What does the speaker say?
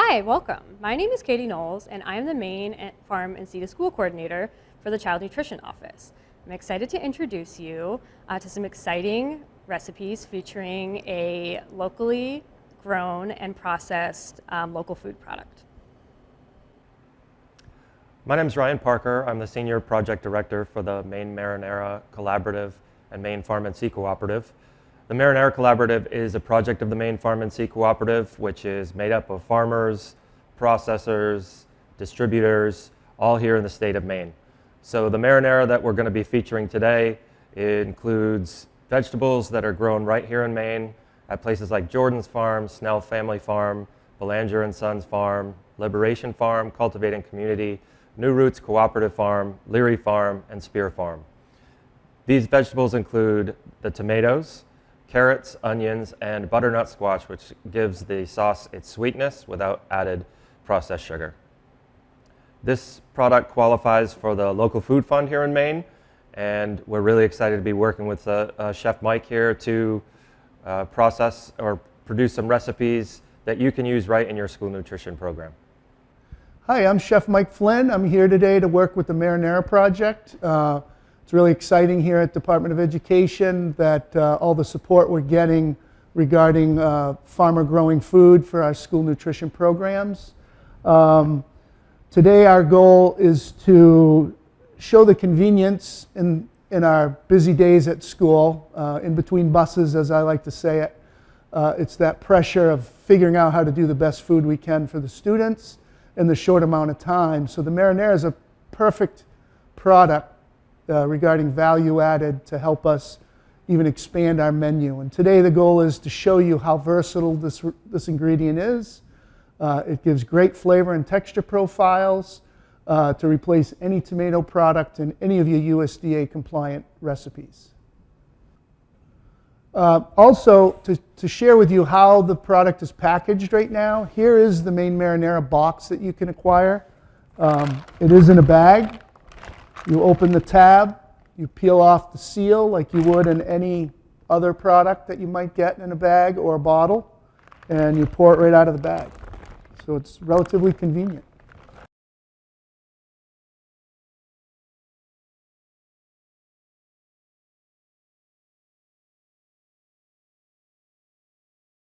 Hi, welcome. My name is Katie Knowles, and I am the Maine Farm and Seed to School Coordinator for the Child Nutrition Office. I'm excited to introduce you to some exciting recipes featuring a locally grown and processed local food product. My name is Ryan Parker. I'm the Senior Project Director for the Maine Marinara Collaborative and Maine Farm and Sea Cooperative. The Marinara Collaborative is a project of the Maine Farm and Sea Cooperative, which is made up of farmers, processors, distributors, all here in the state of Maine. So the marinara that we're going to be featuring today includes vegetables that are grown right here in Maine at places like Jordan's Farm, Snell Family Farm, Belanger and Sons Farm, Liberation Farm, Cultivating Community, New Roots Cooperative Farm, Leary Farm, and Spear Farm. These vegetables include the tomatoes, carrots, onions, and butternut squash, which gives the sauce its sweetness without added processed sugar. This product qualifies for the local food fund here in Maine, and we're really excited to be working with Chef Mike here to process or produce some recipes that you can use right in your school nutrition program. Hi, I'm Chef Mike Flynn. I'm here today to work with the Marinara Project. It's really exciting here at Department of Education that all the support we're getting regarding farmer growing food for our school nutrition programs. Today our goal is to show the convenience in our busy days at school, in between buses, as I like to say it. It's that pressure of figuring out how to do the best food we can for the students in the short amount of time. So the marinara is a perfect product regarding value added to help us even expand our menu. And today the goal is to show you how versatile this ingredient is. It gives great flavor and texture profiles to replace any tomato product in any of your USDA compliant recipes. Also, to share with you how the product is packaged right now, here is the Maine Marinara box that you can acquire. It is in a bag. You open the tab, you peel off the seal like you would in any other product that you might get in a bag or a bottle, and you pour it right out of the bag. So it's relatively convenient.